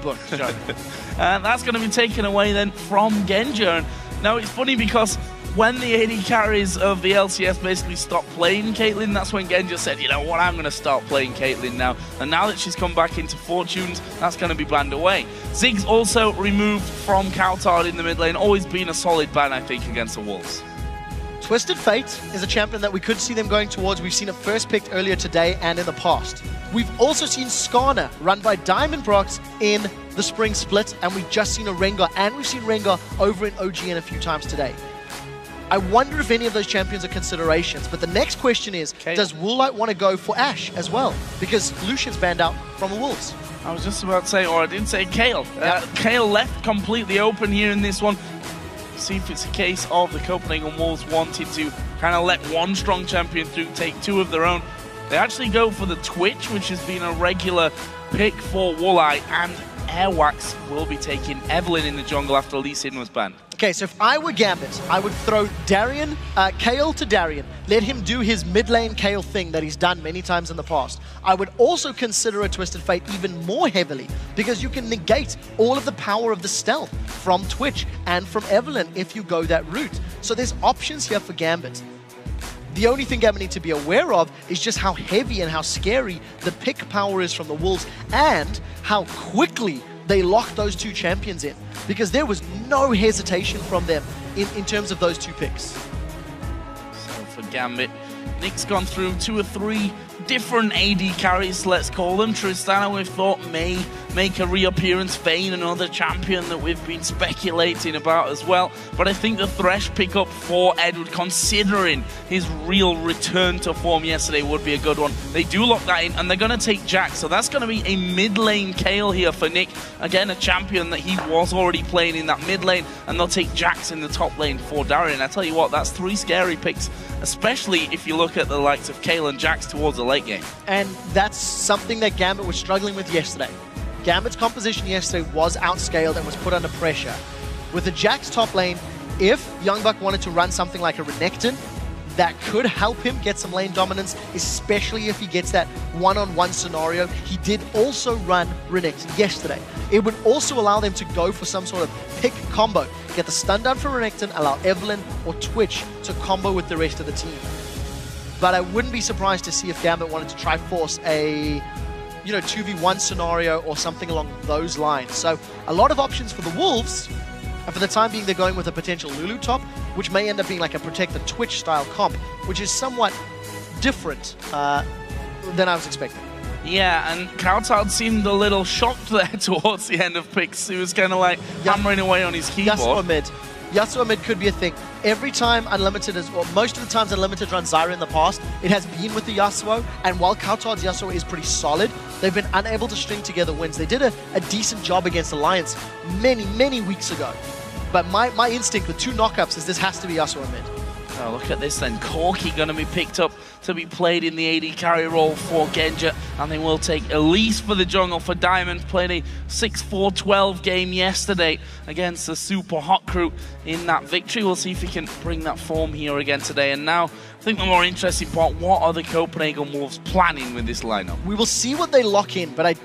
book, Joe. And that's going to be taken away then from Genja. Now, it's funny because when the AD carries of the LCS basically stopped playing Caitlyn, that's when Genja said, you know what, I'm going to start playing Caitlyn now. And now that she's come back into Fortunes, that's going to be banned away. Ziggs also removed from Kaltard in the mid lane, always been a solid ban, I think, against the Wolves. Twisted Fate is a champion that we could see them going towards. We've seen it first picked earlier today and in the past. We've also seen Skarner run by Diamond Brox in the spring split, and we've just seen a Rengar, and we've seen Rengar over in OGN a few times today. I wonder if any of those champions are considerations, but the next question is, does Woolite want to go for Ashe as well? Because Lucian's banned out from the Wolves. I was just about to say, or I didn't say Kayle. Kayle left completely open here in this one. See if it's a case of the Copenhagen Wolves wanting to kind of let one strong champion through, take two of their own. They actually go for the Twitch, which has been a regular pick for Woolite, and Airwax will be taking Evelyn in the jungle after Lee Sin was banned. Okay, so if I were Gambit, I would throw Kayle to Darian, let him do his mid lane Kayle thing that he's done many times in the past. I would also consider a Twisted Fate even more heavily, because you can negate all of the power of the stealth from Twitch and from Evelyn if you go that route. So there's options here for Gambit. The only thing Gambit need to be aware of is just how heavy and how scary the pick power is from the Wolves, and how quickly they locked those two champions in, because there was no hesitation from them in terms of those two picks. So for Gambit, Nick's gone through 2 or 3 different AD carries, let's call them. Tristana, we've thought, may make a reappearance. Vayne, another champion that we've been speculating about as well. But I think the Thresh pickup for Edward, considering his real return to form yesterday, would be a good one. They do lock that in, and they're going to take Jax. So that's going to be a mid-lane Kayle here for Nick. Again, a champion that he was already playing in that mid lane, and they'll take Jax in the top lane for Darian. I tell you what, that's 3 scary picks, especially if you look at the likes of Kayle and Jax towards the late game. And that's something that Gambit was struggling with yesterday. Gambit's composition yesterday was outscaled and was put under pressure. With the Jax top lane, if Youngbuck wanted to run something like a Renekton, that could help him get some lane dominance, especially if he gets that one-on-one scenario. He did also run Renekton yesterday. It would also allow them to go for some sort of pick combo. Get the stun down for Renekton, allow Evelyn or Twitch to combo with the rest of the team. But I wouldn't be surprised to see if Gambit wanted to try force a 2v1 scenario or something along those lines. So a lot of options for the Wolves, and for the time being they're going with a potential Lulu top, which may end up being like a Protect the Twitch style comp, which is somewhat different than I was expecting. Yeah, and Kaltard seemed a little shocked there towards the end of picks. He was kind of like hammering away on his keyboard. Yasuo mid could be a thing. Every time Unlimited or most of the times Unlimited runs Zyra in the past, it has been with the Yasuo, and while Kaltard's Yasuo is pretty solid, they've been unable to string together wins. They did a decent job against Alliance many weeks ago. But my instinct with 2 knockups is this has to be Yasuo mid. Oh, look at this then. Corki going to be picked up to be played in the AD carry role for Genja, and they will take Elise for the jungle for Diamond. Played a 6-4-12 game yesterday against the super hot crew in that victory. We'll see if he can bring that form here again today. And now, I think the more interesting part, what are the Copenhagen Wolves planning with this lineup? We will see what they lock in, but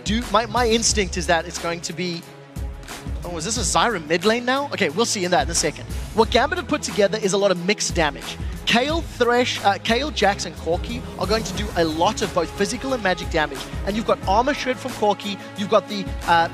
my instinct is that it's going to be... Oh, is this a Zyra mid lane now? Okay, we'll see in that in a second. What Gambit have put together is a lot of mixed damage. Kayle, Jax, and Corki are going to do a lot of both physical and magic damage. And you've got armor shred from Corki, you've got the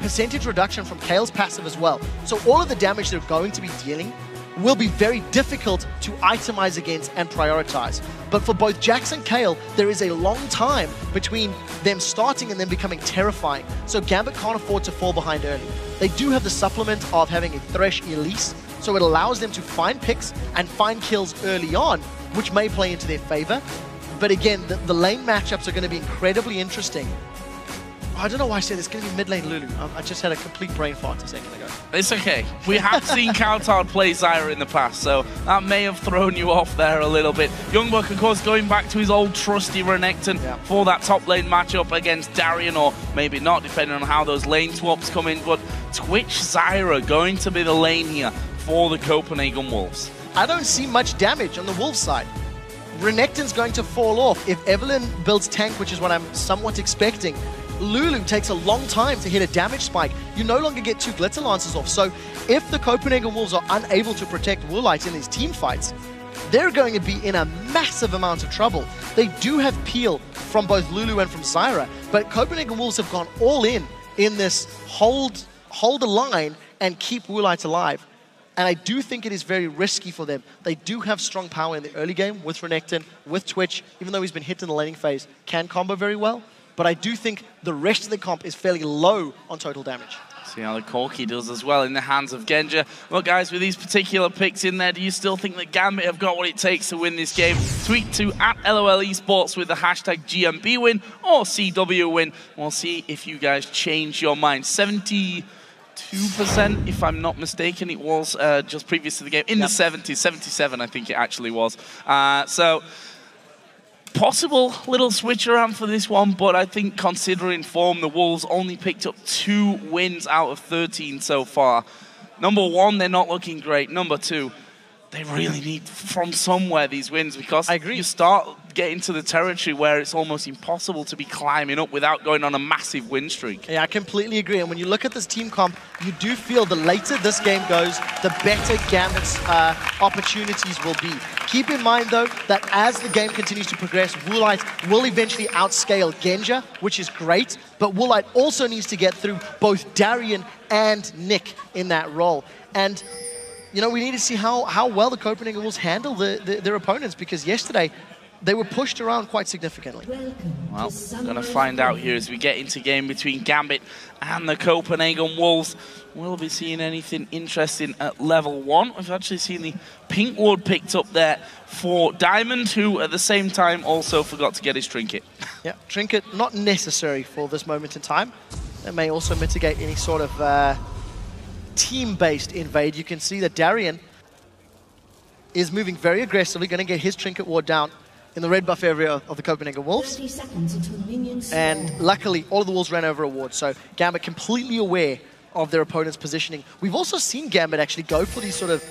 percentage reduction from Kale's passive as well. So all of the damage they're going to be dealing will be very difficult to itemize against and prioritize. But for both Jax and Kayle, there is a long time between them starting and then becoming terrifying. So Gambit can't afford to fall behind early. They do have the supplement of having a Thresh Elise, so it allows them to find picks and find kills early on, which may play into their favor. But again, the lane matchups are going to be incredibly interesting. I don't know why I said it's going to be mid lane Lulu. I just had a complete brain fart a second ago. It's okay. We have seen Kaltard play Zyra in the past, so that may have thrown you off there a little bit. Youngbuck, of course, going back to his old trusty Renekton for that top lane matchup against Darian, or maybe not, depending on how those lane swaps come in. But Twitch Zyra going to be the lane here for the Copenhagen Wolves. I don't see much damage on the Wolves side. Renekton's going to fall off. If Evelyn builds tank, which is what I'm somewhat expecting, Lulu takes a long time to hit a damage spike. You no longer get 2 Glitter Lances off. So if the Copenhagen Wolves are unable to protect Woolite in these team fights, they're going to be in a massive amount of trouble. They do have peel from both Lulu and from Zyra, but Copenhagen Wolves have gone all in this hold the line and keep Woolite alive. And I do think it is very risky for them. They do have strong power in the early game with Renekton, with Twitch, even though he's been hit in the laning phase, can combo very well. But I do think the rest of the comp is fairly low on total damage. See how the Corki does as well in the hands of Genja. Well, guys, with these particular picks in there, do you still think that Gambit have got what it takes to win this game? Tweet to @LOL Esports with the hashtag GMB win or CW win. We'll see if you guys change your mind. 72%, if I'm not mistaken, it was just previous to the game. In the 70s, 77, I think it actually was. So possible little switch around for this one, but I think considering form, the Wolves only picked up 2 wins out of 13 so far. Number 1, they're not looking great. Number 2, they really need from somewhere these wins, because I agree. You start getting to the territory where it's almost impossible to be climbing up without going on a massive win streak. Yeah, I completely agree. And when you look at this team comp, you do feel the later this game goes, the better Gambit's opportunities will be. Keep in mind, though, that as the game continues to progress, Woolite will eventually outscale Genja, which is great, but Woolite also needs to get through both Darian and Nick in that role. And you know, we need to see how well the Copenhagen Wolves handle their opponents, because yesterday they were pushed around quite significantly. Well, we're going to find out here as we get into game between Gambit and the Copenhagen Wolves. Will we be seeing anything interesting at level 1? We've actually seen the pink ward picked up there for Diamond, who at the same time also forgot to get his trinket. Yeah, trinket not necessary for this moment in time. It may also mitigate any sort of team-based invade. You can see that Darian is moving very aggressively, going to get his trinket ward down in the red buff area of the Copenhagen Wolves. And luckily, all of the Wolves ran over a ward, so Gambit completely aware of their opponent's positioning. We've also seen Gambit actually go for these sort of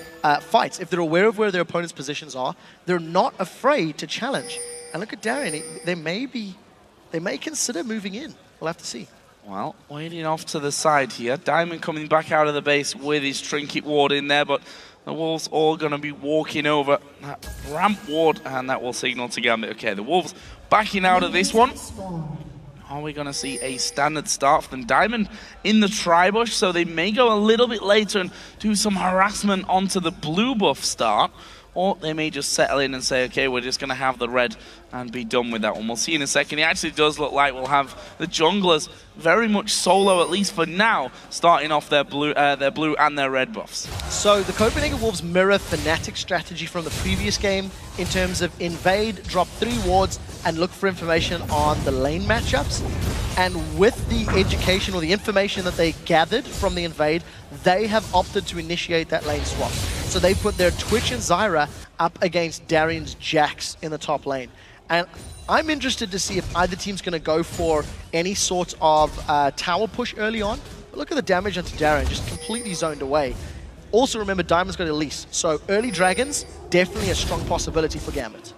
fights. If they're aware of where their opponent's positions are, they're not afraid to challenge. And look at Darian, they may consider moving in. We'll have to see. Well, waiting off to the side here. Diamond coming back out of the base with his trinket ward in there, but the Wolves all going to be walking over that ramp ward, and that will signal to Gambit. Okay, the Wolves backing out of this one. Are we going to see a standard start for them? Diamond in the tri-bush, so they may go a little bit later and do some harassment onto the blue buff start. Or they may just settle in and say, okay, we're just going to have the red and be done with that one. We'll see in a second. It actually does look like we'll have the junglers very much solo, at least for now, starting off their blue and their red buffs. So the Copenhagen Wolves mirror Fnatic strategy from the previous game in terms of invade, drop 3 wards, and look for information on the lane matchups. And with the education or the information that they gathered from the invade, they have opted to initiate that lane swap. So they put their Twitch and Zyra up against Darian's Jax in the top lane. And I'm interested to see if either team's going to go for any sort of tower push early on. But look at the damage onto Darian, just completely zoned away. Also remember, Diamond's got Elise, so early dragons, definitely a strong possibility for Gambit.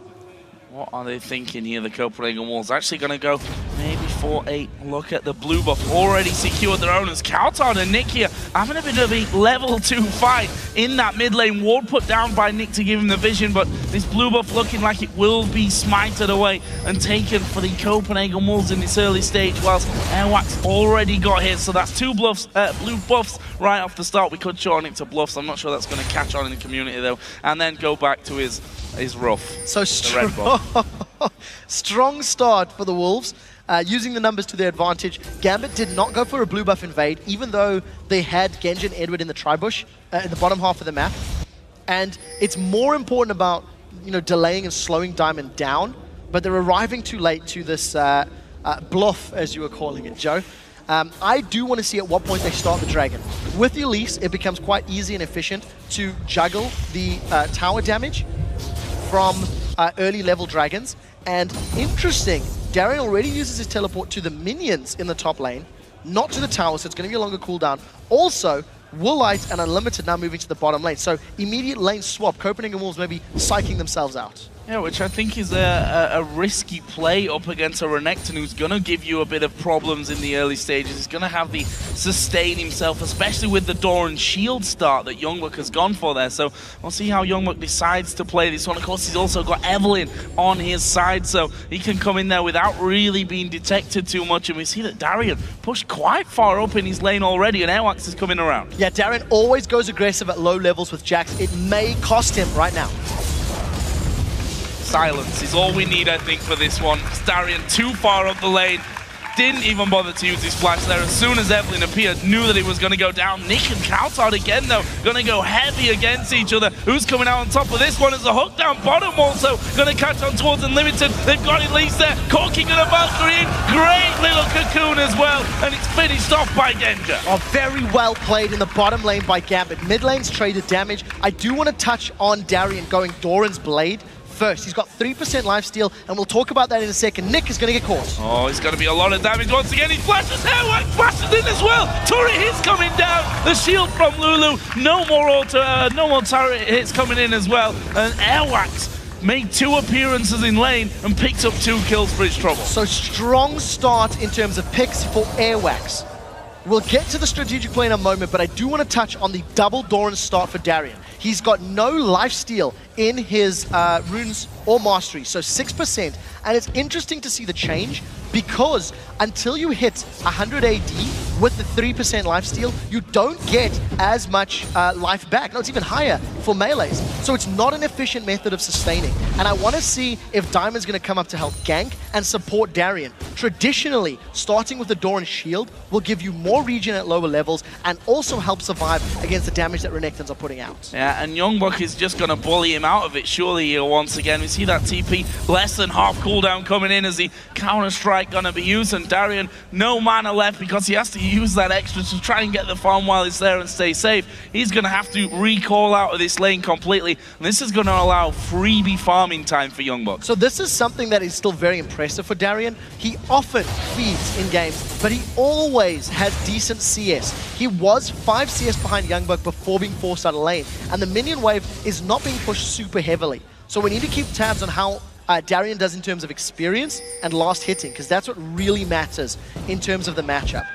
What are they thinking here? The Copenhagen Wolves actually going to go maybe for a look at the blue buff. Already secured their own as Kauton and Nick here having a bit of a level 2 fight in that mid lane. Ward put down by Nick to give him the vision, but this blue buff looking like it will be smited away and taken for the Copenhagen Wolves in this early stage, whilst Airwax already got hit. So that's 2 blue buffs right off the start. We could shorten it to bluffs. I'm not sure that's going to catch on in the community though. And then go back to his rough. So strong start for the Wolves, using the numbers to their advantage. Gambit did not go for a blue buff invade, even though they had Genji and Edward in the tri-bush in the bottom half of the map. And it's more important about delaying and slowing Diamond down, but they're arriving too late to this bluff, as you were calling it, Joe. I do want to see at what point they start the dragon. With the Elise, it becomes quite easy and efficient to juggle the tower damage from early level dragons. And interesting, Darian already uses his teleport to the minions in the top lane, not to the tower, so it's going to be a longer cooldown. Also, Woolite and Unlimited now moving to the bottom lane. So immediate lane swap, Copenhagen Wolves maybe psyching themselves out. Yeah, which I think is a risky play up against a Renekton who's going to give you a bit of problems in the early stages. He's going to have the sustain himself, especially with the Doran shield start that Youngbuck has gone for there. So we'll see how Youngbuck decides to play this one. Of course, he's also got Evelyn on his side, so he can come in there without really being detected too much. And we see that Darian pushed quite far up in his lane already, and Airwax is coming around. Yeah, Darian always goes aggressive at low levels with Jax. It may cost him right now. Silence is all we need, I think, for this one. Darian too far up the lane. Didn't even bother to use his flash there. As soon as Evelyn appeared, knew that it was going to go down. Nick and Coulthard again, though, going to go heavy against each other. Who's coming out on top of this one is the hook down bottom also. Going to catch on towards Unlimited. They've got Elise there. Corking and a Valkyrie in. Great little cocoon as well. And it's finished off by Genja. Oh, very well played in the bottom lane by Gambit. Mid lane's traded damage. I do want to touch on Darian going Doran's Blade first. He's got 3% lifesteal, and we'll talk about that in a second. Nick is going to get caught. Oh, it's going to be a lot of damage once again. He flashes, Airwax flashes in as well. Turret hits coming down. The shield from Lulu. No more turret hits coming in as well. And Airwax made 2 appearances in lane and picked up 2 kills for his trouble. So strong start in terms of picks for Airwax. We'll get to the strategic play in a moment, but I do want to touch on the double Doran start for Darian. He's got no lifesteal in his runes or mastery, so 6%. And it's interesting to see the change because until you hit 100 AD with the 3% lifesteal, you don't get as much life back. No, it's even higher for melees. So it's not an efficient method of sustaining. And I want to see if Diamond's going to come up to help gank and support Darian. Traditionally, starting with the Doran shield will give you more regen at lower levels and also help survive against the damage that Renektons are putting out. Yeah, and Youngbuck is just going to bully him out of it, surely here once again. We see that TP less than half cooldown coming in as the counter-strike going to be used, and Darian no mana left because he has to use that extra to try and get the farm while he's there and stay safe. He's going to have to recall out of this lane completely, and this is going to allow freebie farming time for Youngbuck. So this is something that is still very impressive for Darian. He often feeds in games, but he always has decent CS. He was 5 CS behind Youngbuck before being forced out of lane, and the minion wave is not being pushed super heavily. So we need to keep tabs on how Darian does in terms of experience and last hitting, because that's what really matters in terms of the matchup.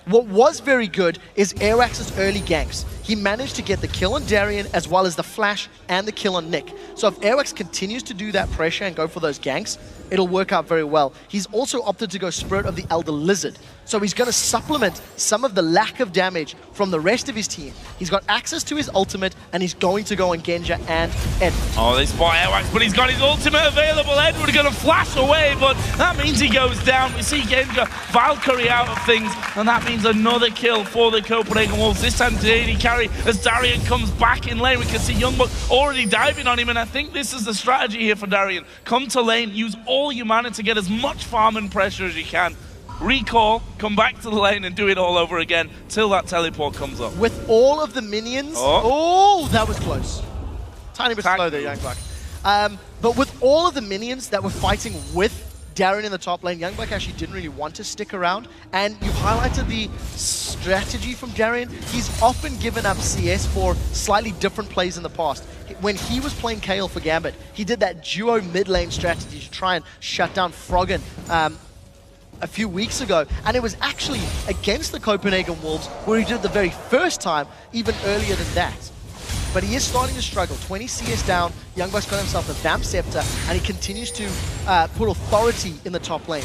What was very good is Airwax's early ganks. He managed to get the kill on Darian as well as the flash and the kill on Nick. So if Airwax continues to do that pressure and go for those ganks, it'll work out very well. He's also opted to go Spirit of the Elder Lizard. So he's going to supplement some of the lack of damage from the rest of his team. He's got access to his ultimate, and he's going to go on Genja and Edward. Oh, they spot Airwax, but he's got his ultimate available. Edward going to flash away, but that means he goes down. We see Genja Valkyrie out of things, and that means another kill for the Copenhagen Wolves. This time to AD carry as Darian comes back in lane. We can see Youngbuck already diving on him, and I think this is the strategy here for Darian. Come to lane, use all your mana to get as much farm and pressure as you can. Recall, come back to the lane and do it all over again till that teleport comes up. With all of the minions... Oh, that was close. Tiny bit slow there, Youngbuck. But with all of the minions that were fighting with Darian in the top lane, Youngbuck actually didn't really want to stick around. And you highlighted the strategy from Darian. He's often given up CS for slightly different plays in the past. When he was playing Kayle for Gambit, he did that duo mid lane strategy to try and shut down Froggen a few weeks ago, and it was actually against the Copenhagen Wolves where he did it the very first time, even earlier than that. But he is starting to struggle. 20 CS down, Youngbuck's got himself a Vamp Scepter, and he continues to put authority in the top lane.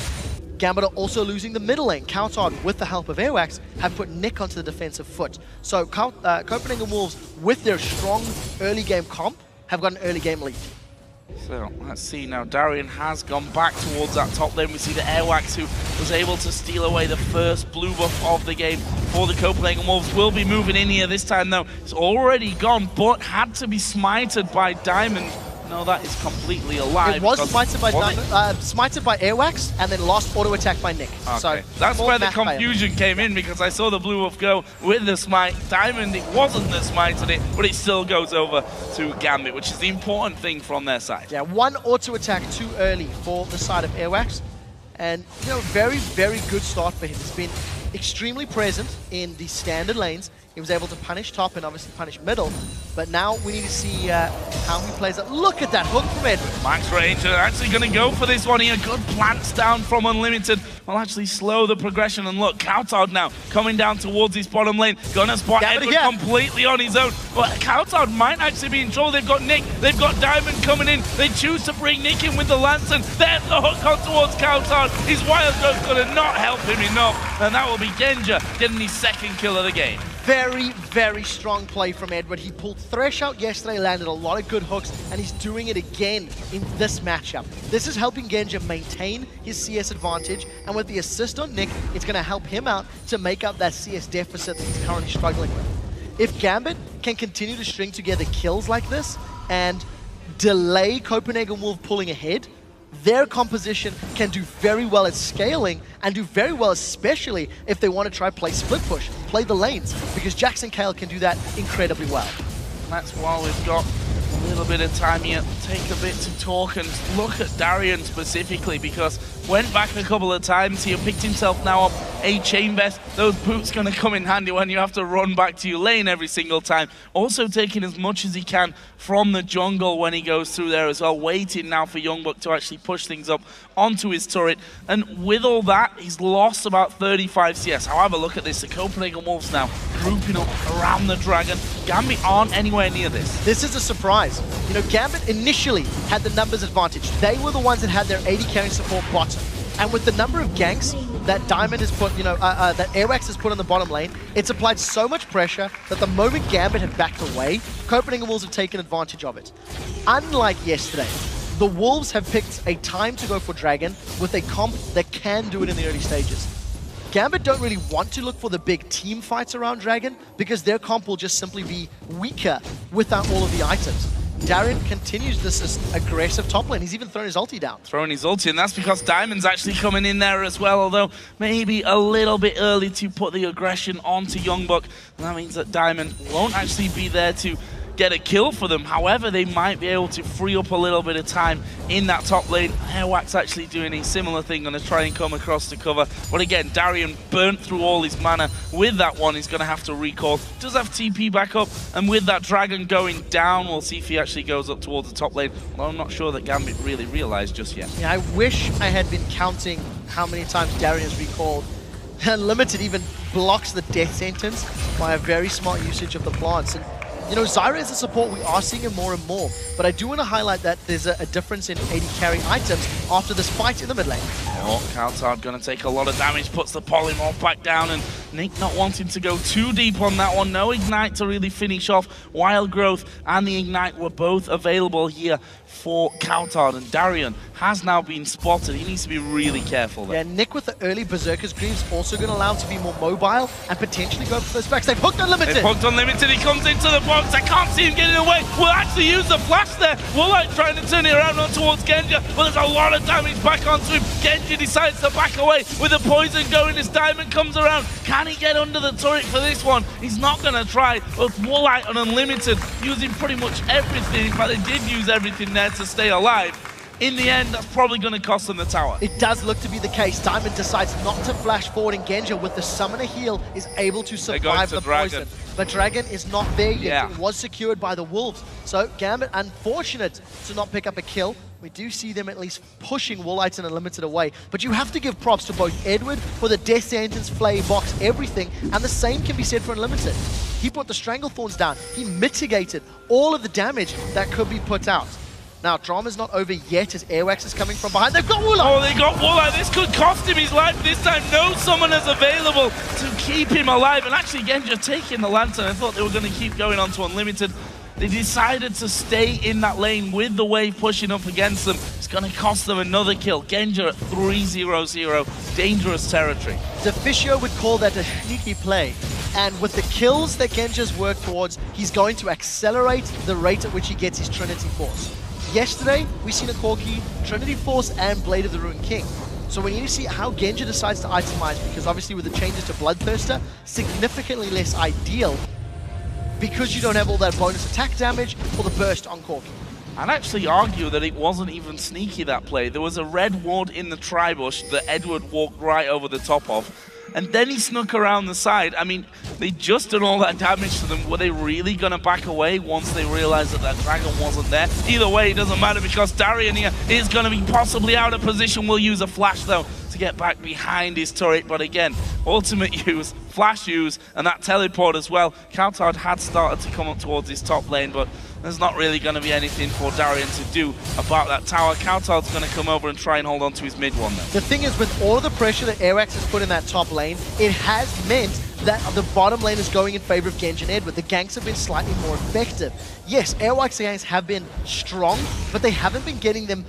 Gambit are also losing the middle lane. Coulthard, with the help of Airwax, have put Nick onto the defensive foot. So Copenhagen Wolves, with their strong early game comp, have got an early game lead. So let's see now, Darian has gone back towards that top lane. We see the Airwax, who was able to steal away the first blue buff of the game for the Copenhagen Wolves, will be moving in here this time though. It's already gone, but had to be smited by Diamond. No, that is completely a lie. It was smited by smited by Airwax and then lost auto attack by Nick. Okay. So that's where the confusion came in, because I saw the blue buff go with the smite. Diamond, it wasn't the smite in it, but it still goes over to Gambit, which is the important thing from their side. Yeah, one auto attack too early for the side of Airwax. And, you know, very, very good start for him. He's been extremely present in the standard lanes, He was able to punish top and obviously punish middle. But now we need to see how he plays it. Look at that hook from Edward. Max Ranger actually going to go for this one here. Good plants down from Unlimited. Will actually slow the progression. And look, Coutard now coming down towards his bottom lane. Gonna spot Edward completely on his own. But Coutard might actually be in trouble. They've got Nick. They've got Diamond coming in. They choose to bring Nick in with the Lantern. There's the hook on towards Coutard. His Wild Growth's going to not help him enough. And that will be Genja getting his second kill of the game. Very, very strong play from Edward. He pulled Thresh out yesterday, landed a lot of good hooks, and he's doing it again in this matchup. This is helping Genja maintain his CS advantage, and with the assist on Nick, it's going to help him out to make up that CS deficit that he's currently struggling with. If Gambit can continue to string together kills like this and delay Copenhagen Wolf pulling ahead, their composition can do very well at scaling and do very well, especially if they want to try play split push, play the lanes, because Jackson Kale can do that incredibly well. That's why we've got a little bit of time here. Take a bit to talk and look at Darian specifically, because went back a couple of times here, picked himself now up a chain vest. Those boots going to come in handy when you have to run back to your lane every single time. Also taking as much as he can from the jungle when he goes through there as well, waiting now for Youngbuck to actually push things up onto his turret. And with all that, he's lost about 35 CS. However, look at this, the Copenhagen Wolves now grouping up around the Dragon. Gambit aren't anywhere near this. This is a surprise. You know, Gambit initially had the numbers advantage. They were the ones that had their AD carrying support bottom. And with the number of ganks that Diamond has put, that Airwax has put on the bottom lane, it's applied so much pressure that the moment Gambit had backed away, Copenhagen Wolves have taken advantage of it. Unlike yesterday, the Wolves have picked a time to go for Dragon with a comp that can do it in the early stages. Gambit don't really want to look for the big team fights around Dragon because their comp will just simply be weaker without all of the items. Darian continues this aggressive top lane. He's even thrown his ulti down. Throwing his ulti, and that's because Diamond's actually coming in there as well, although maybe a little bit early to put the aggression onto Youngbuck. And that means that Diamond won't actually be there to get a kill for them. However, they might be able to free up a little bit of time in that top lane. Airwax actually doing a similar thing, going to try and come across the cover. But again, Darian burnt through all his mana. With that one, he's going to have to recall. Does have TP back up, and with that Dragon going down, we'll see if he actually goes up towards the top lane. Although I'm not sure that Gambit really realized just yet. Yeah, I wish I had been counting how many times Darian has recalled. Unlimited even blocks the death sentence by a very smart usage of the plants. And you know, Zyra is a support we are seeing him more and more, but I do want to highlight that there's a difference in AD carry items after this fight in the mid lane. Oh, Coutard going to take a lot of damage, puts the polymorph back down, and Nick not wanting to go too deep on that one. No Ignite to really finish off. Wild Growth and the Ignite were both available here for Coutard, and Darian has now been spotted. He needs to be really careful there. Yeah, Nick with the early Berserker's Greaves also going to allow him to be more mobile and potentially go for those backs. They've hooked Unlimited! They've hooked Unlimited, he comes into the box. I can't see him getting away. We'll actually use the flash there. Woolite trying to turn it around on towards Genja, but there's a lot of damage back onto him. Genja decides to back away with the poison going as Diamond comes around. Can he get under the turret for this one? He's not going to try, but Woolite on Unlimited using pretty much everything, but they did use everything there to stay alive. In the end, that's probably going to cost them the tower. It does look to be the case. Diamond decides not to flash forward, and Genja with the summoner heal is able to survive the poison. But Dragon is not there yet. Yeah. It was secured by the Wolves. So Gambit, unfortunate to not pick up a kill. We do see them at least pushing Woolite and Unlimited away. But you have to give props to both Edward for the Death Sentence, Flay, Box, everything. And the same can be said for Unlimited. He put the Stranglethorns down. He mitigated all of the damage that could be put out. Now, drama's not over yet as Airwax is coming from behind. They've got Woolite! Oh, they got Woolite. This could cost him his life this time. No summoners available to keep him alive. And actually, Genja taking the Lantern. I thought they were going to keep going on to Unlimited. They decided to stay in that lane with the wave pushing up against them. It's going to cost them another kill. Genja at 3-0-0. Dangerous territory. Deficio would call that a sneaky play. And with the kills that Genja's worked towards, he's going to accelerate the rate at which he gets his Trinity Force. Yesterday, we seen a Corki, Trinity Force, and Blade of the Ruined King. So we need to see how Genja decides to itemize, because obviously with the changes to Bloodthirster, significantly less ideal, because you don't have all that bonus attack damage or the burst on Corki. I'd actually argue that it wasn't even sneaky, that play. There was a red ward in the tri-bush that Edward walked right over the top of. and then he snuck around the side. I mean, they just done all that damage to them. Were they really going to back away once they realized that that dragon wasn't there? Either way, it doesn't matter because Darien here is going to be possibly out of position. Will use a flash, though, to get back behind his turret. But again, ultimate use, flash use, and that teleport as well. Coulthard had started to come up towards his top lane, but there's not really going to be anything for Darien to do about that tower. Coulthard's going to come over and try and hold on to his mid one though. The thing is, with all of the pressure that Airwax has put in that top lane, it has meant that the bottom lane is going in favor of Genji and Edward. The ganks have been slightly more effective. Yes, Airwax's ganks have been strong, but they haven't been getting them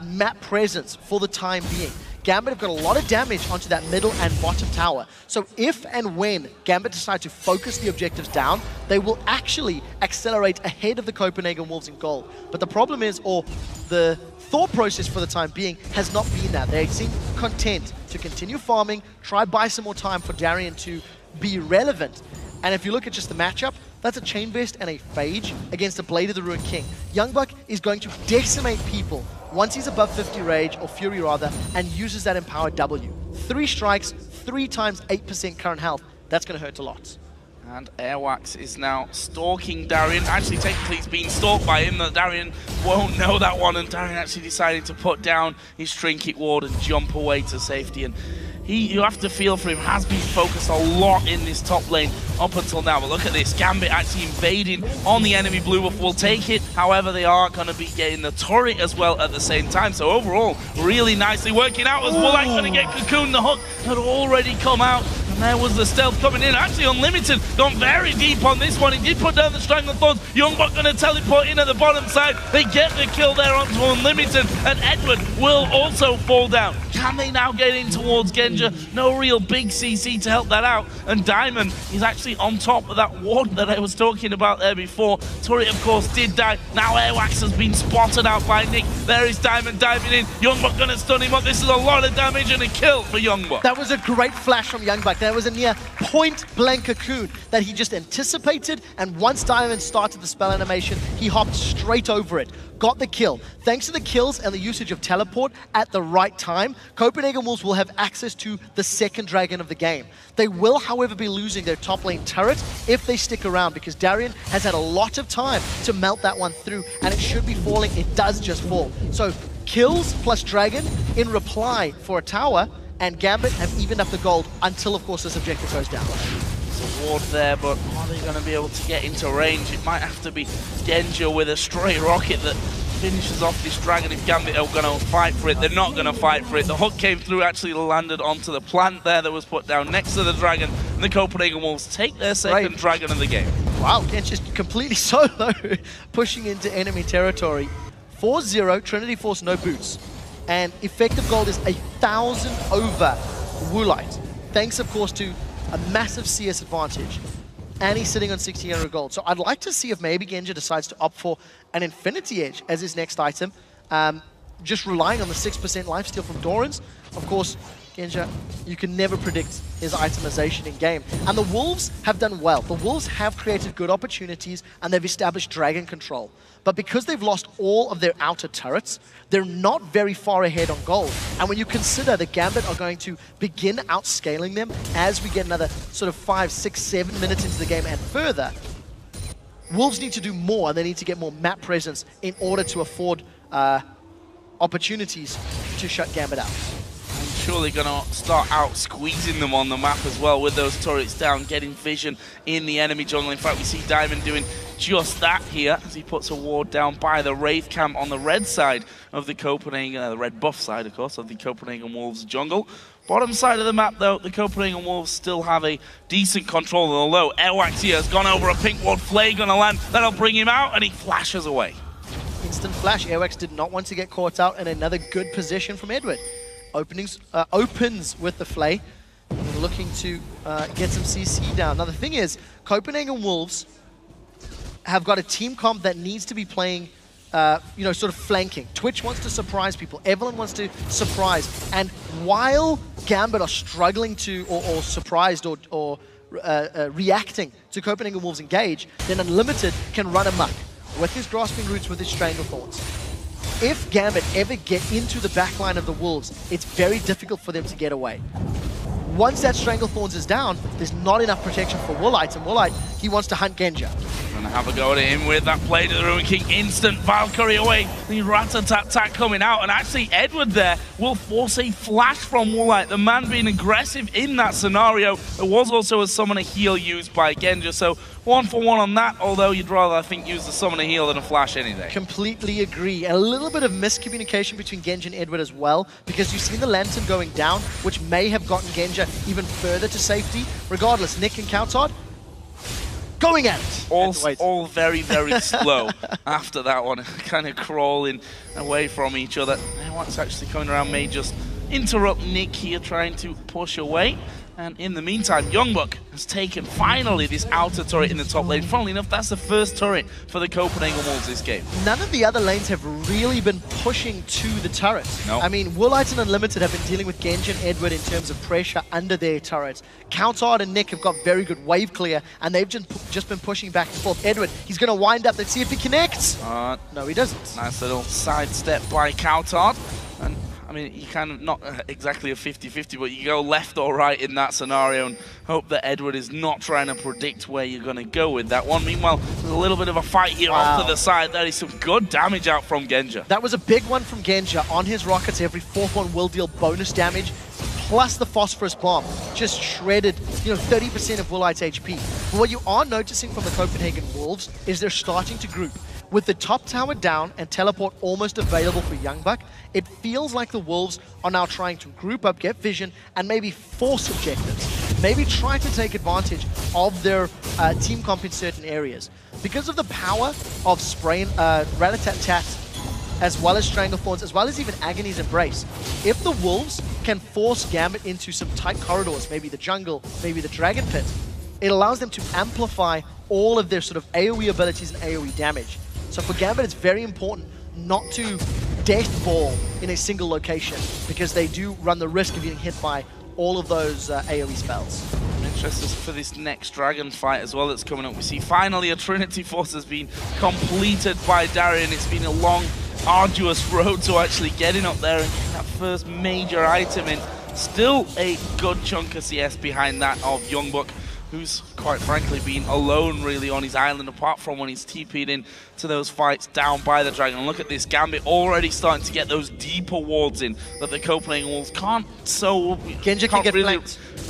map presence for the time being. Gambit have got a lot of damage onto that middle and bottom tower. So if and when Gambit decide to focus the objectives down, they will actually accelerate ahead of the Copenhagen Wolves in gold. But the problem is, or the thought process for the time being, has not been that. They seem content to continue farming, try buy some more time for Darien to be relevant. And if you look at just the matchup, that's a Chain Vest and a Phage against a Blade of the Ruined King. Youngbuck is going to decimate people once he's above 50 Rage, or Fury rather, and uses that Empowered W. 3 strikes, 3 times 8% current health. That's going to hurt a lot. And Airwax is now stalking Darien. Actually, technically, he's being stalked by him. Darien won't know that one, and Darien actually decided to put down his Trinket Ward and jump away to safety. And you have to feel for him, has been focused a lot in this top lane up until now. But look at this, Gambit actually invading on the enemy blue buff, will take it. However, they are going to be getting the turret as well at the same time. So overall, really nicely working out as Woolite going to get Cocoon. The hook had already come out, and there was the stealth coming in. Actually, Unlimited gone very deep on this one. He did put down the Strangle Thorns. Youngbuck going to teleport in at the bottom side. They get the kill there onto Unlimited, and Edward will also fall down. Can they now get in towards Genji? No real big CC to help that out. And Diamond is actually on top of that ward that I was talking about there before. Turret, of course, did die. Now Airwax has been spotted out by Nick. There is Diamond diving in. Youngbuck going to stun him up. This is a lot of damage and a kill for Youngbuck. That was a great flash from Youngbuck. That was a near point-blank cocoon that he just anticipated, and once Diamond started the spell animation, he hopped straight over it. Got the kill. Thanks to the kills and the usage of teleport at the right time, Copenhagen Wolves will have access to the second dragon of the game. They will, however, be losing their top lane turret if they stick around, because Darien has had a lot of time to melt that one through, and it should be falling. It does just fall. So kills plus dragon in reply for a tower, and Gambit have evened up the gold until, of course, this objective goes down. There's a ward there, but are they going to be able to get into range? It might have to be Genji with a stray rocket that finishes off this dragon if Gambit are going to fight for it. They're not going to fight for it. The hook came through, actually landed onto the plant there that was put down next to the dragon, and the Copenhagen Wolves take their second dragon of the game. Wow, Genji's completely solo, pushing into enemy territory. 4-0, Trinity Force, no boots. And effective gold is 1,000 over Woolite. Thanks, of course, to a massive CS advantage. And he's sitting on 1,600 gold. So I'd like to see if maybe Genji decides to opt for an Infinity Edge as his next item. Just relying on the 6% lifesteal from Doran's. Of course, Genji, you can never predict his itemization in game. And the Wolves have done well. The Wolves have created good opportunities, and they've established dragon control. But because they've lost all of their outer turrets, they're not very far ahead on gold. And when you consider the Gambit are going to begin outscaling them as we get another sort of 5, 6, 7 minutes into the game and further, Wolves need to do more, and they need to get more map presence in order to afford opportunities to shut Gambit out. I'm surely going to start out squeezing them on the map as well with those turrets down, getting vision in the enemy jungle. In fact, we see Diamond doing just that here as he puts a ward down by the Wraith camp on the red side of the Copenhagen, the red buff side, of course, of the Copenhagen Wolves jungle. Bottom side of the map, though, the Copenhagen Wolves still have a decent control, and although Airwax here has gone over a pink ward, Flay gonna land, that'll bring him out, and he flashes away. Instant flash. Airwax did not want to get caught out, and another good position from Edward. Opens with the Flay, looking to get some CC down. Now the thing is, Copenhagen Wolves have got a team comp that needs to be playing, you know, sort of flanking. Twitch wants to surprise people. Evelyn wants to surprise. And while Gambit are struggling to, or surprised, or reacting to Copenhagen Wolves engage, then Unlimited can run amok with his Grasping Roots, with his Strangle Thorns. If Gambit ever get into the backline of the Wolves, it's very difficult for them to get away. Once that Stranglethorns is down, there's not enough protection for Woolite, and Woolite, he wants to hunt Genja. Gonna have a go at him with that play to the Ruin King. Instant Valkyrie away. The rat-a-tat-tat coming out. And actually, Edward there will force a flash from Woolite. The man being aggressive in that scenario. There was also a summoner heal used by Genja. So 1 for 1 on that. Although you'd rather, I think, use the summoner heal than a flash any day. Completely agree. A little bit of miscommunication between Genja and Edward as well. Because you've seen the Lantern going down, which may have gotten Genja even further to safety. Regardless, Nick and Coutard going at it. All very, very slow after that one. Kind of crawling away from each other. And what's actually coming around may just interrupt Nick here trying to push away. And in the meantime, Youngbuck has taken finally this outer turret in the top lane. Funnily enough, that's the first turret for the Copenhagen Wolves this game. None of the other lanes have really been pushing to the turrets. No. I mean, Woolite and Unlimited have been dealing with Genja and Edward in terms of pressure under their turrets. Coutard and Nick have got very good wave clear, and they've just been pushing back and forth. Edward, he's going to wind up. Let's see if he connects. No, he doesn't. Nice little sidestep by Coutard. And I mean, you kind of, not exactly a 50-50, but you go left or right in that scenario and hope that Edward is not trying to predict where you're going to go with that one. Meanwhile, there's a little bit of a fight here off to the side. There is some good damage out from Genja. That was a big one from Genja. On his rockets, every 4th one will deal bonus damage, plus the Phosphorus Bomb. Just shredded, 30% of Woolite's HP. But what you are noticing from the Copenhagen Wolves is they're starting to group. With the top tower down and teleport almost available for Youngbuck, it feels like the Wolves are now trying to group up, get vision, and maybe force objectives. Maybe try to take advantage of their team comp in certain areas. Because of the power of Spray, Rat-a-tat-tat, as well as Stranglethorns, as well as even Agony's Embrace, if the Wolves can force Gambit into some tight corridors, maybe the jungle, maybe the Dragon Pit, it allows them to amplify all of their sort of AoE abilities and AoE damage. So for Gambit, it's very important not to death ball in a single location, because they do run the risk of getting hit by all of those AoE spells. I'm interested for this next Dragon fight as well that's coming up. We see finally a Trinity Force has been completed by Darian. It's been a long, arduous road to actually getting up there and getting that first major item in. Still a good chunk of CS behind that of Youngbuck, who's quite frankly been alone really on his island, apart from when he's TP'd in to those fights down by the Dragon. Look at this, Gambit already starting to get those deeper wards in that the Copenhagen Wolves can't really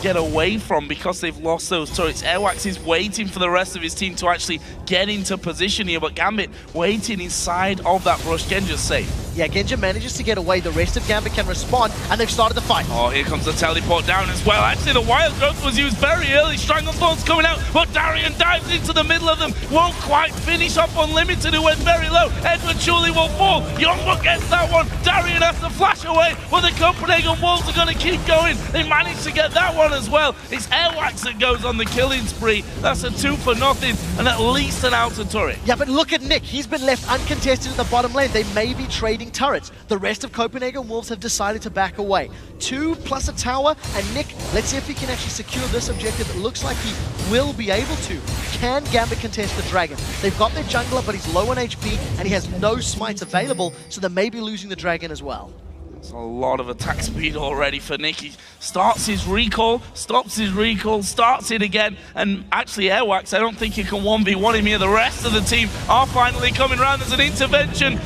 get away from because they've lost those turrets. Airwax is waiting for the rest of his team to actually get into position here, but Gambit waiting inside of that brush. Genja's safe. Yeah, Genja manages to get away. The rest of Gambit can respond, and they've started the fight. Oh, here comes the teleport down as well. Actually, the Wild Growth was used very early. Stranglethorns coming out, but Darian dives into the middle of them. Won't quite finish off Unlimited, who went very low. Edward surely will fall. Youngbuck gets that one. Darian has to flash away, but the Copenhagen Wolves are going to keep going. They managed to get that one as well. It's Airwax that goes on the killing spree. That's a 2 for nothing, and at least an outer turret. Yeah, but look at Nick. He's been left uncontested in the bottom lane. They may be trading turrets. The rest of Copenhagen Wolves have decided to back away. 2 plus a tower, and Nick, let's see if he can actually secure this objective. It looks like he will be able to. Can Gambit contest the Dragon? They've got their jungler, but he's low on HP, and he has no smites available, so they may be losing the Dragon as well. There's a lot of attack speed already for Nick. He starts his recall, stops his recall, starts it again, and actually Airwax, I don't think you can 1v1 him here. The rest of the team are finally coming around. There's an intervention.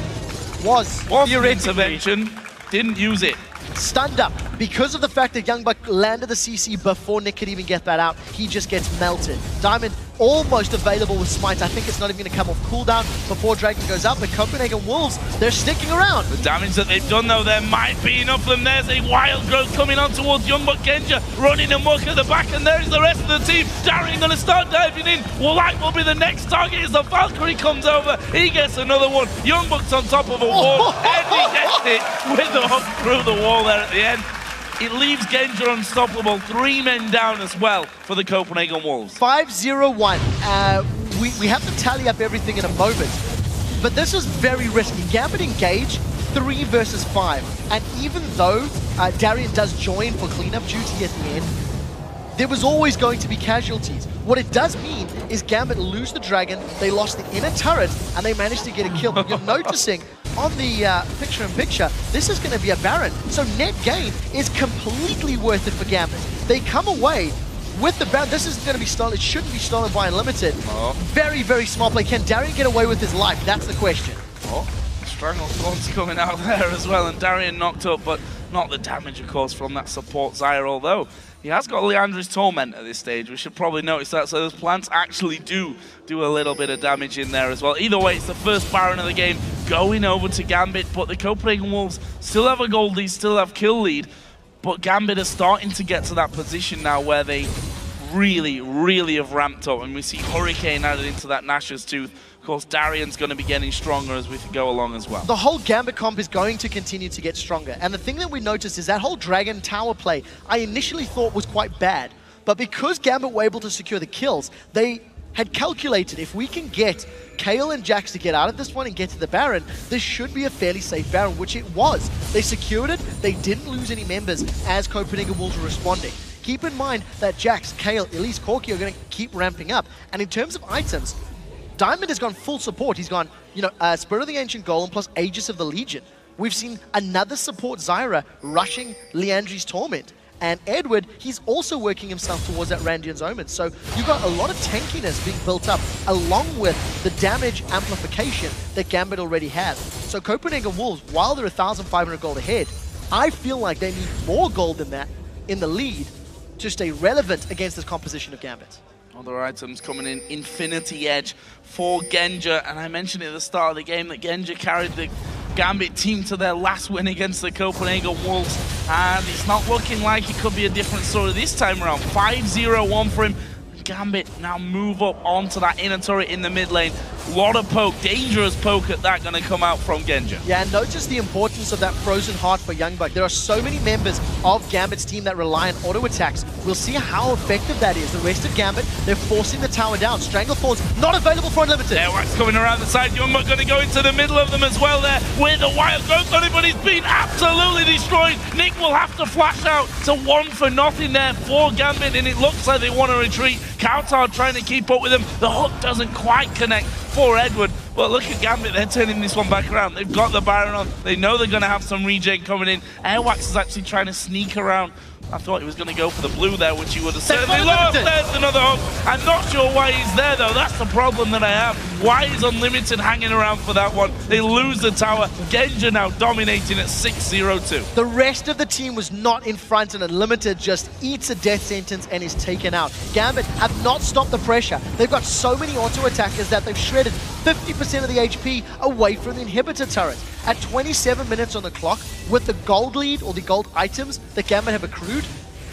Was an intervention. Didn't use it. Stunned up. Because of the fact that Youngbuck landed the CC before Nick could even get that out, he just gets melted. Diamond almost available with Smite. I think it's not even going to come off cooldown before Dragon goes up. But Copenhagen Wolves, they're sticking around. The damage that they've done, though, there might be enough for them. There's a Wild Growth coming on towards Youngbuck. Genja running amok at the back, and there's the rest of the team. Darian going to start diving in. Woolite will be the next target as the Valkyrie comes over. He gets another one. Youngbuck's on top of a wall, and he gets it with the hook through the wall there at the end. It leaves Genja unstoppable. 3 men down as well for the Copenhagen Wolves. 5-0-1. We have to tally up everything in a moment. But this is very risky. Gambit engage 3 versus 5. And even though Darian does join for cleanup duty at the end, there was always going to be casualties. What it does mean is Gambit lose the Dragon, they lost the inner turret, and they managed to get a kill. But you're noticing on the picture-in-picture, this is going to be a Baron. So net gain is completely worth it for Gambit. They come away with the Baron. This isn't going to be stolen. It shouldn't be stolen by Unlimited. Very, very smart play. Can Darian get away with his life? That's the question. Stranglestone's coming out there as well, and Darian knocked up, but not the damage, of course, from that support Zyra, although he has got Leandri's Torment at this stage. We should probably notice that, so those plants actually do a little bit of damage in there as well. Either way, it's the first Baron of the game going over to Gambit, but the Copenhagen Wolves still have a gold lead, still have kill lead, but Gambit are starting to get to that position now where they really, really have ramped up, and we see Hurricane added into that Nashor's Tooth. Of course, Darian's going to be getting stronger as we go along as well. The whole Gambit comp is going to continue to get stronger. And the thing that we noticed is that whole Dragon Tower play, I initially thought was quite bad. But because Gambit were able to secure the kills, they had calculated if we can get Kayle and Jax to get out of this one and get to the Baron, this should be a fairly safe Baron, which it was. They secured it, they didn't lose any members as Copenhagen Wolves were responding. Keep in mind that Jax, Kayle, Elise, Corki are going to keep ramping up. And in terms of items, Diamond has gone full support. He's gone, Spirit of the Ancient Golem plus Aegis of the Legion. We've seen another support Zyra rushing Leandri's Torment. And Edward, he's also working himself towards that Randian's Omen. So you've got a lot of tankiness being built up along with the damage amplification that Gambit already has. So Copenhagen Wolves, while they're 1,500 gold ahead, I feel like they need more gold than that in the lead to stay relevant against this composition of Gambit. Other items coming in, Infinity Edge for Genja, and I mentioned at the start of the game that Genja carried the Gambit team to their last win against the Copenhagen Wolves, and it's not looking like it could be a different story this time around. 5-0-1 for him. Gambit now move up onto that inner turret in the mid lane. Lot of poke, dangerous poke at that going to come out from Genja. Yeah, and notice the importance of that frozen heart for Youngbuck. There are so many members of Gambit's team that rely on auto attacks. We'll see how effective that is. The rest of Gambit, they're forcing the tower down. Stranglethorn's not available for Unlimited. Airwax coming around the side. Youngbuck going to go into the middle of them as well there with a wild growth on him, but he's been absolutely destroyed. Nick will have to flash out to 1-for-0 there for Gambit, and it looks like they want to retreat. Kautar trying to keep up with him. The hook doesn't quite connect for Edward. But look at Gambit, they're turning this one back around. They've got the Baron on. They know they're going to have some regen coming in. Airwax is actually trying to sneak around. I thought he was going to go for the blue there, which he would have certainly lost. There's another hook. I'm not sure why he's there, though. That's the problem that I have. Why is Unlimited hanging around for that one? They lose the tower. Genja now dominating at 6-0-2. The rest of the team was not in front, and Unlimited just eats a death sentence and is taken out. Gambit have not stopped the pressure. They've got so many auto-attackers that they've shredded 50% of the HP away from the inhibitor turret. At 27 minutes on the clock, with the gold lead or the gold items that Gambit have accrued,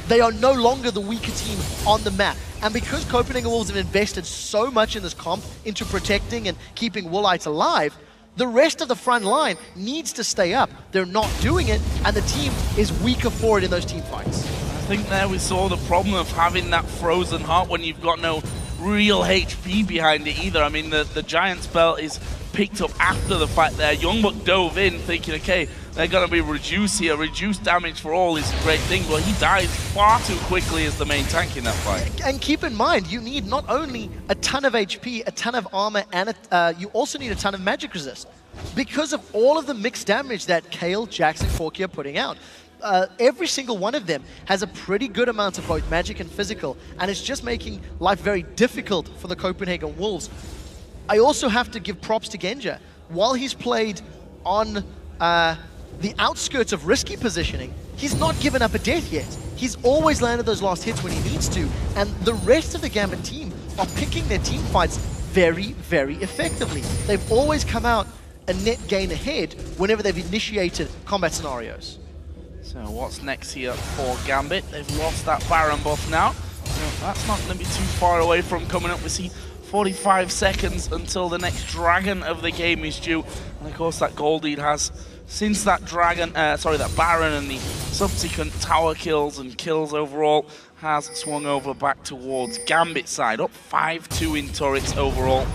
they are no longer the weaker team on the map. And because Copenhagen Wolves have invested so much in this comp into protecting and keeping Woolites alive, the rest of the front line needs to stay up. They're not doing it, and the team is weaker for it in those team fights. I think there we saw the problem of having that frozen heart when you've got no real HP behind it either. I mean, the Giant spell is picked up after the fact there. Youngbuck dove in thinking, okay, they're going to be reduced here. Reduced damage for all is a great thing, but he dies far too quickly as the main tank in that fight. And keep in mind, you need not only a ton of HP, a ton of armor, and you also need a ton of magic resist. Because of all of the mixed damage that Kayle, Jax, and Corki are putting out. Every single one of them has a pretty good amount of both magic and physical, and it's just making life very difficult for the Copenhagen Wolves. I also have to give props to Genja. While he's played on the outskirts of risky positioning, he's not given up a death yet. He's always landed those last hits when he needs to, and the rest of the Gambit team are picking their team fights very, very effectively. They've always come out a net gain ahead whenever they've initiated combat scenarios. So what's next here for Gambit? They've lost that Baron buff now. So that's not going to be too far away from coming up. We see 45 seconds until the next Dragon of the game is due. And of course that gold lead has, since that that Baron and the subsequent tower kills and kills overall, has swung over back towards Gambit side. Up 5-2 in turrets overall.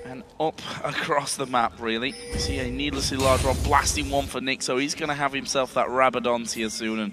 And up across the map, really. We see a needlessly large rob blasting one for Nick, so he's going to have himself that Rabadons here soon. And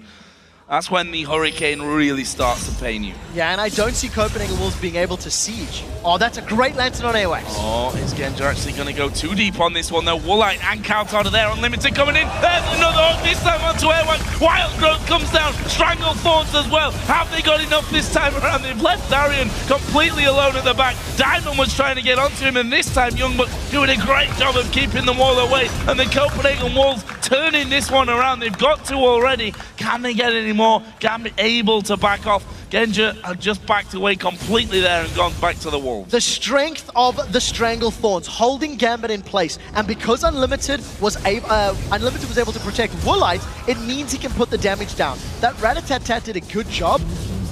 that's when the Hurricane really starts to pain you. Yeah, and I don't see Copenhagen Wolves being able to siege. Oh, that's a great lantern on AWAX. Oh, is Genja actually going to go too deep on this one though? Woolite and Kautar are there, Unlimited coming in. There's another hook, this time onto AWAX. Wild Growth comes down, Strangle Thorns as well. Have they got enough this time around? They've left Darian completely alone at the back. Diamond was trying to get onto him, and this time Youngbuck doing a great job of keeping them all away. And the Copenhagen Wolves turning this one around. They've got two already. Can they get any more? Gambit able to back off. Genja have just backed away completely there and gone back to the Wolves. The strength of the Strangle Thorns holding Gambit in place, and because Unlimited was able to protect Woolite, it means he can put the damage down. That Rat-a-tat-tat did a good job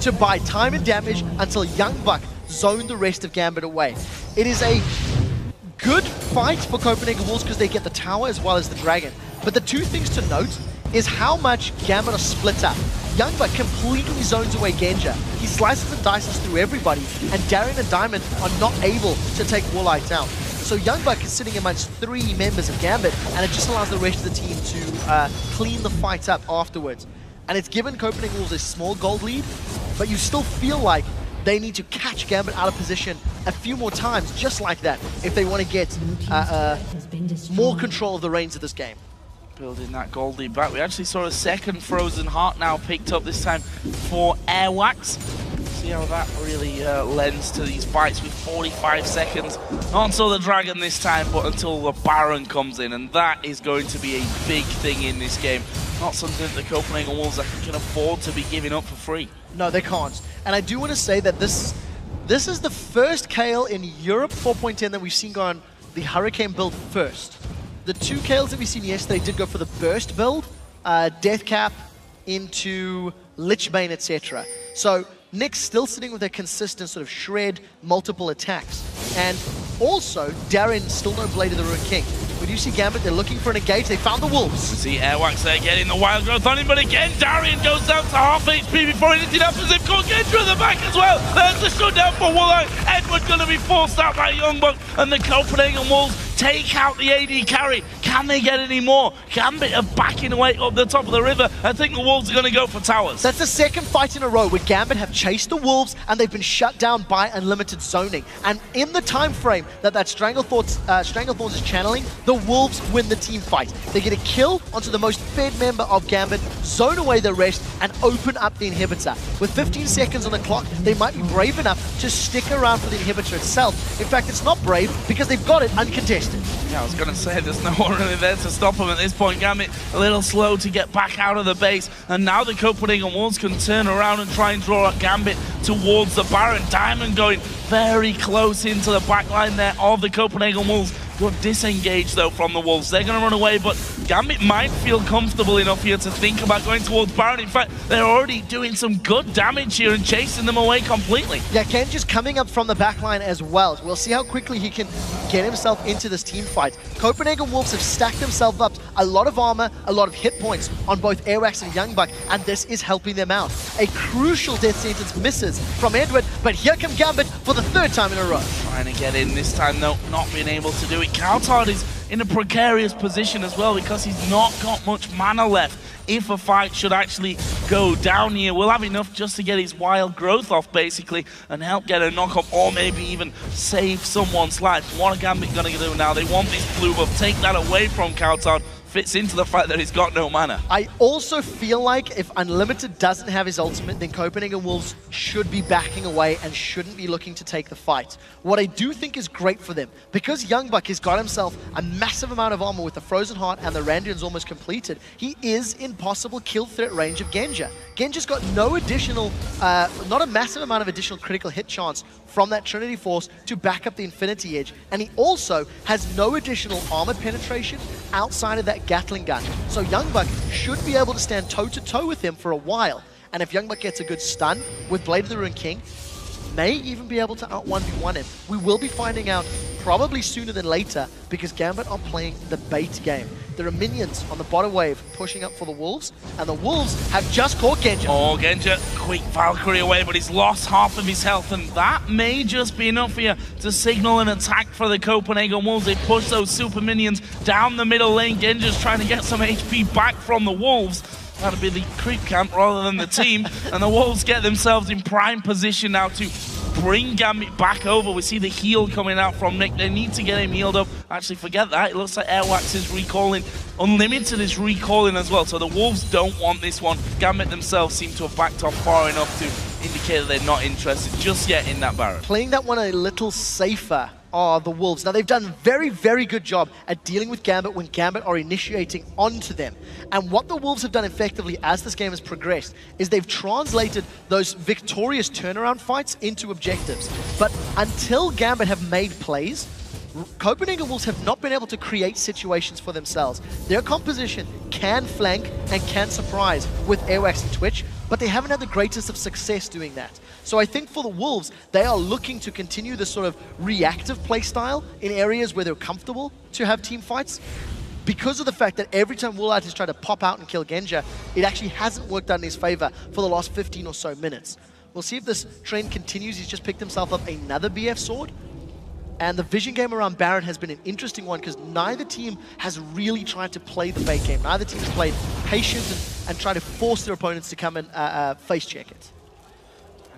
to buy time and damage until Youngbuck zoned the rest of Gambit away. It is a good fight for Copenhagen Wolves because they get the tower as well as the dragon. But the two things to note is how much Gambit are split up. Youngbuck completely zones away Genja. He slices and dices through everybody, and Darian and Diamond are not able to take Woolite out. So Youngbuck is sitting amongst 3 members of Gambit, and it just allows the rest of the team to clean the fight up afterwards. And it's given Copenhagen Wolves a small gold lead, but you still feel like they need to catch Gambit out of position a few more times, just like that, if they want to get more control of the reins of this game. Building that gold lead back. We actually saw a second Frozen Heart now picked up, this time for Airwax. See how that really lends to these fights with 45 seconds. Not until the Dragon this time, but until the Baron comes in, and that is going to be a big thing in this game. Not something that the Copenhagen Wolves can afford to be giving up for free. No, they can't. And I do want to say that this is the first Kayle in Europe 4.10 that we've seen go on the Hurricane build first. The 2 Kayles that we've seen yesterday did go for the burst build, Deathcap into Lichbane, etc. So Nick's still sitting with a consistent sort of shred, multiple attacks. And also, Darren still no Blade of the Ruined King. We do see Gambit, they're looking for an engage, they found the Wolves. See Airwax there getting the Wild Growth on him, but again, Darian goes down to half HP before he hits it up as if caught Genja at the back as well. There's the shutdown for Woolite. Edward gonna be forced out by Youngbuck, and the Copenhagen Wolves take out the AD carry. Can they get any more? Gambit are backing away up the top of the river. I think the Wolves are going to go for towers. That's the second fight in a row where Gambit have chased the Wolves and they've been shut down by Unlimited zoning. And in the time frame that Strangle Thorns is channeling, the Wolves win the team fight. They get a kill onto the most fed member of Gambit, zone away the rest, and open up the inhibitor. With 15 seconds on the clock, they might be brave enough to stick around for the inhibitor itself. In fact, it's not brave because they've got it uncontested. Yeah, I was going to say, there's no one really there to stop him at this point. Gambit a little slow to get back out of the base, and now the Copenhagen Wolves can turn around and try and draw out Gambit towards the Baron. Diamond going very close into the back line there of the Copenhagen Wolves. Good disengage though from the Wolves. They're going to run away, but Gambit might feel comfortable enough here to think about going towards Baron. In fact, they're already doing some good damage here and chasing them away completely. Yeah, Ken just coming up from the back line as well. We'll see how quickly he can get himself into this team fight. Copenhagen Wolves have stacked themselves up a lot of armor, a lot of hit points on both Airwax and Youngbuck, and this is helping them out. A crucial death sentence misses from Edward, but here comes Gambit for the 3rd time in a row. Trying to get in this time though, not being able to do it. Kautar is in a precarious position as well because he's not got much mana left. If a fight should actually go down here, we'll have enough just to get his Wild Growth off basically and help get a knock-up or maybe even save someone's life. What are Gambit going to do now? They want this blue buff, take that away from Kautar. Fits into the fact that he's got no mana. I also feel like if Unlimited doesn't have his ultimate, then Copenhagen Wolves should be backing away and shouldn't be looking to take the fight. What I do think is great for them, because Youngbuck has got himself a massive amount of armor with the Frozen Heart and the Randians almost completed, he is in possible kill threat range of Genja. Genja's got no additional, not a massive amount of additional critical hit chance from that Trinity Force to back up the Infinity Edge, and he also has no additional armor penetration outside of that Gatling gun. So Youngbuck should be able to stand toe-to-toe with him for a while, and if Youngbuck gets a good stun with Blade of the Ruined King, may even be able to out 1v1 him. We will be finding out probably sooner than later because Gambit are playing the bait game. There are minions on the bottom wave pushing up for the Wolves, and the Wolves have just caught Genja. Oh, Genja, quick Valkyrie away, but he's lost half of his health, and that may just be enough here to signal an attack for the Copenhagen Wolves. They push those super minions down the middle lane. Genja's trying to get some HP back from the Wolves. That'll be the creep camp rather than the team. And the Wolves get themselves in prime position now to bring Gambit back over. We see the heal coming out from Nick. They need to get him healed up. Actually, forget that. It looks like Airwax is recalling. Unlimited is recalling as well. So the Wolves don't want this one. Gambit themselves seem to have backed off far enough to indicate that they're not interested just yet in that Baron. Playing that one a little safer are the Wolves. Now, they've done a very, very good job at dealing with Gambit when Gambit are initiating onto them. And what the Wolves have done effectively as this game has progressed is they've translated those victorious turnaround fights into objectives. But until Gambit have made plays, Copenhagen Wolves have not been able to create situations for themselves. Their composition can flank and can surprise with Airwax and Twitch, but they haven't had the greatest of success doing that. So I think for the Wolves, they are looking to continue this sort of reactive play style in areas where they're comfortable to have team fights. Because of the fact that every time Woolite has tried to pop out and kill Genja, it actually hasn't worked out in his favor for the last 15 or so minutes. We'll see if this trend continues. He's just picked himself up another BF sword. And the vision game around Baron has been an interesting one because neither team has really tried to play the bait game. Neither team has played patient and tried to force their opponents to come and face check it.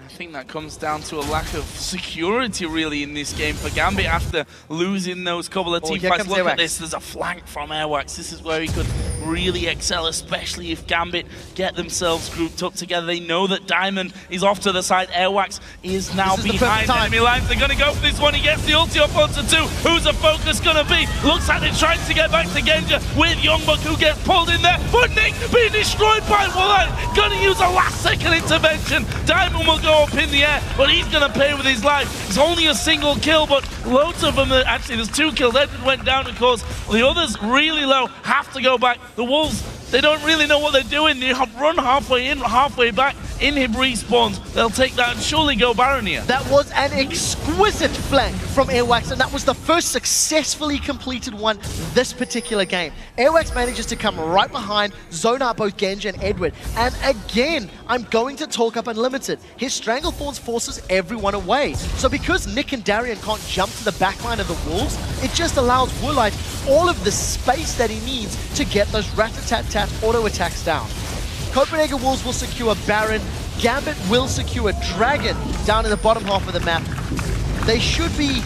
I think that comes down to a lack of security, really, in this game for Gambit after losing those couple of team fights. Look at this, there's a flank from Airwax. This is where he could really excel, especially if Gambit get themselves grouped up together. They know that Diamond is off to the side. Airwax is now behind enemy lines. They're going to go for this one. He gets the ulti up onto 2. Who's the focus going to be? Looks like they're trying to get back to Genja with Youngbuck, who gets pulled in there. But Nick being destroyed by Woolite. Going to use a last-second intervention. Diamond will go up in the air, but he's going to pay with his life. It's only a single kill, but loads of them, actually there's 2 kills. Edward went down, of course. The others really low, have to go back. The Wolves, they don't really know what they're doing. They run halfway in, halfway back. Inhib respawns. They'll take that and surely go Baron here. That was an exquisite flank from Airwax, and that was the first successfully completed one this particular game. Airwax manages to come right behind, zone out both Genja and Edward. And again, I'm going to talk up Unlimited. His Stranglethorns forces everyone away. So because Nick and Darian can't jump to the backline of the Wolves, it just allows Woolite all of the space that he needs to get those rat-a-tat-tat auto-attacks down. Copenhagen Wolves will secure Baron. Gambit will secure Dragon down in the bottom half of the map. They should be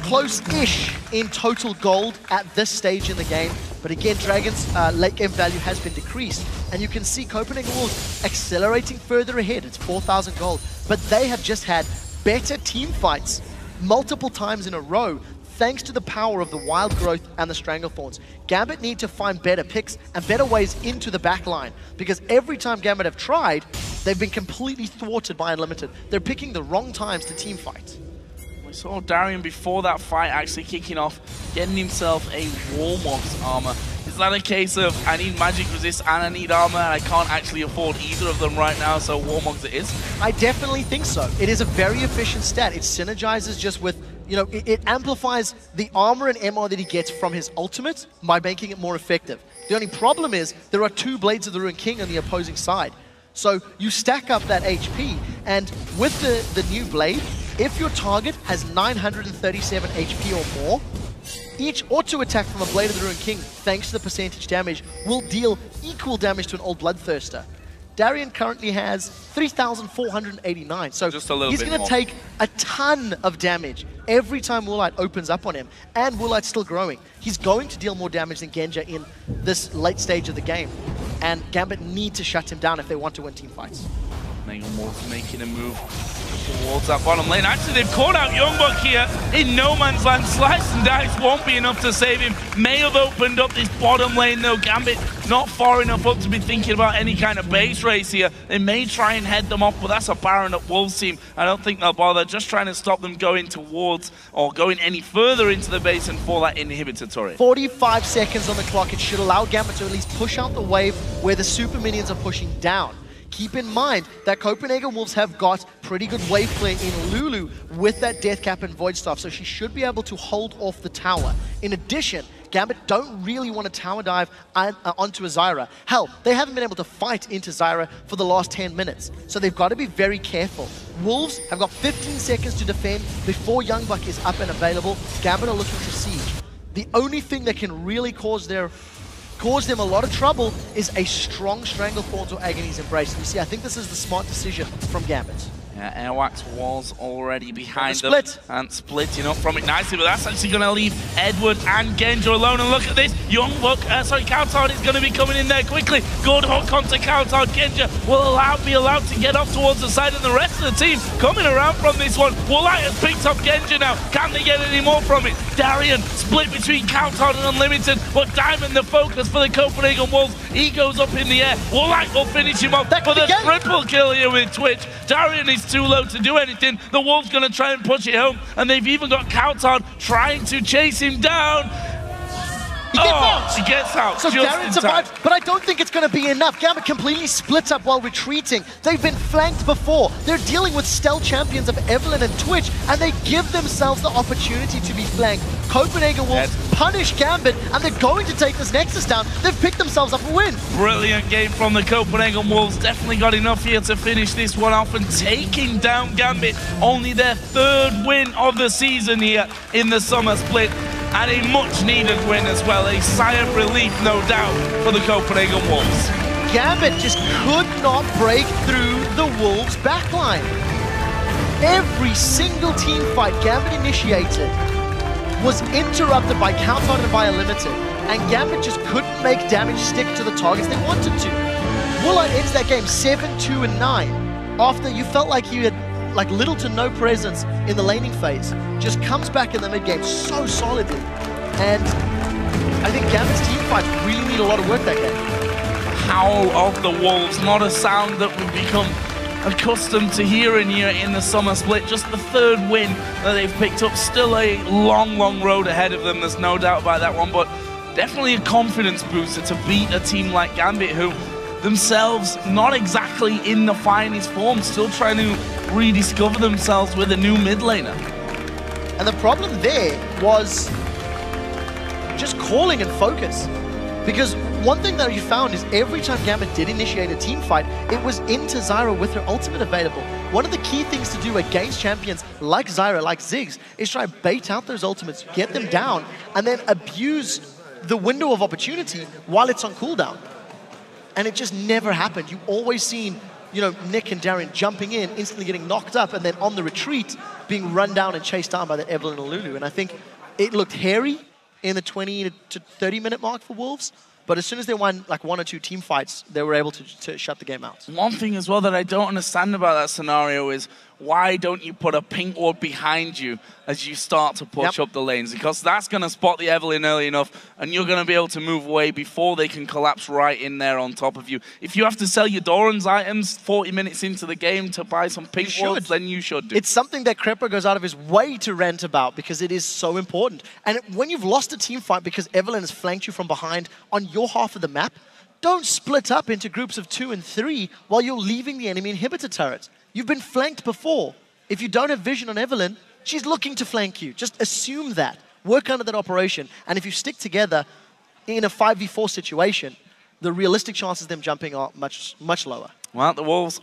close-ish in total gold at this stage in the game. But again, Dragon's late game value has been decreased. And you can see Copenhagen Wolves accelerating further ahead. It's 4,000 gold. But they have just had better team fights multiple times in a row, thanks to the power of the Wild Growth and the Stranglethorns. Gambit need to find better picks and better ways into the backline, because every time Gambit have tried, they've been completely thwarted by Unlimited. They're picking the wrong times to team fight. We saw Darian before that fight actually kicking off, getting himself a Warmox armor. Is that a case of, I need magic resist and I need armor, and I can't actually afford either of them right now, so Warmox it is? I definitely think so. It is a very efficient stat. It synergizes just with, you know, it amplifies the armor and MR that he gets from his ultimate by making it more effective. The only problem is there are 2 Blades of the Ruined King on the opposing side. So you stack up that HP, and with the new blade, if your target has 937 HP or more, each auto attack from a Blade of the Ruined King, thanks to the percentage damage, will deal equal damage to an old Bloodthirster. Darian currently has 3,489, so he's going to take a ton of damage every time Woolite opens up on him, and Woolite's still growing. He's going to deal more damage than Genja in this late stage of the game, and Gambit need to shut him down if they want to win team fights. Wolves making a move towards that bottom lane. Actually, they've caught out Youngbuck here in no man's land. Slice and dice won't be enough to save him. May have opened up this bottom lane though. Gambit not far enough up to be thinking about any kind of base race here. They may try and head them off, but that's a Baron up Wolves team. I don't think they'll bother. Just trying to stop them going towards or going any further into the base and for that inhibitor turret. 45 seconds on the clock. It should allow Gambit to at least push out the wave where the super minions are pushing down. Keep in mind that Copenhagen Wolves have got pretty good wave play in Lulu with that Death Cap and Void Staff, so she should be able to hold off the tower. In addition, Gambit don't really want to tower dive onto a Zyra. Hell, they haven't been able to fight into Zyra for the last 10 minutes, so they've got to be very careful. Wolves have got 15 seconds to defend before Youngbuck is up and available. Gambit are looking to siege. The only thing that can really cause their caused them a lot of trouble is a strong Stranglethorns or Agony's Embrace. You see, I think this is the smart decision from Gambit. Yeah, Airwax was already behind them. Split. And splitting up from it nicely, but that's actually going to leave Edward and Genjo alone. And look at this, Coutard is going to be coming in there quickly. Good hook onto Coutard. Genjo will be allowed to get off towards the side, and the rest of the team coming around from this one. Woolite has picked up Genjo now. Can they get any more from it? Darian split between Coutard and Unlimited, but Diamond the focus for the Copenhagen Wolves. He goes up in the air. Woolite will finish him off for the triple kill here with Twitch. Darian is too low to do anything. The Wolves going to try and push it home, and they've even got Coutard trying to chase him down. He gets out. So Darren survives, but I don't think it's going to be enough. Gambit completely splits up while retreating. They've been flanked before. They're dealing with stealth champions of Evelyn and Twitch, and they give themselves the opportunity to be flanked. Copenhagen Wolves punish Gambit, and they're going to take this Nexus down. They've picked themselves up a win. Brilliant game from the Copenhagen Wolves. Definitely got enough here to finish this one off and taking down Gambit. Only their 3rd win of the season here in the summer split. And a much-needed win as well. A sigh of relief, no doubt, for the Copenhagen Wolves. Gambit just could not break through the Wolves' backline. Every single team fight Gambit initiated was interrupted by Coutard and by a Limited, and Gambit just couldn't make damage stick to the targets they wanted to. Woolite ends that game 7-2-9 after you felt like you had little to no presence in the laning phase. Just comes back in the mid game so solidly, and I think Gambit's team fights really need a lot of work that game. Howl of the Wolves, not a sound that we've become accustomed to hearing here in the summer split. Just the 3rd win that they've picked up. Still a long road ahead of them, there's no doubt about that one, but definitely a confidence booster to beat a team like Gambit, who themselves not exactly in the finest form, still trying to rediscover themselves with a new mid laner. And the problem there was just calling and focus. Because one thing that you found is every time Gambit did initiate a team fight, it was into Zyra with her ultimate available. One of the key things to do against champions like Zyra, like Ziggs, is try to bait out those ultimates, get them down, and then abuse the window of opportunity while it's on cooldown. And it just never happened. You always seen, Nick and Darren jumping in, instantly getting knocked up, and then on the retreat, being run down and chased down by the Evelyn and Lulu. And I think it looked hairy in the 20 to 30 minute mark for Wolves, but as soon as they won like 1 or 2 team fights, they were able to shut the game out. One thing as well that I don't understand about that scenario is why don't you put a pink ward behind you as you start to push up the lanes? Because that's going to spot the Evelyn early enough, and you're going to be able to move away before they can collapse right in there on top of you. If you have to sell your Doran's items 40 minutes into the game to buy some pink wards, then you should do. It's something that Crepper goes out of his way to rant about because it is so important. And when you've lost a team fight because Evelyn has flanked you from behind on your half of the map, don't split up into groups of 2 and 3 while you're leaving the enemy inhibitor turrets. You've been flanked before. If you don't have vision on Evelyn, she's looking to flank you. Just assume that. Work under that operation. And if you stick together in a 5v4 situation, the realistic chances of them jumping are much lower. Well, the Wolves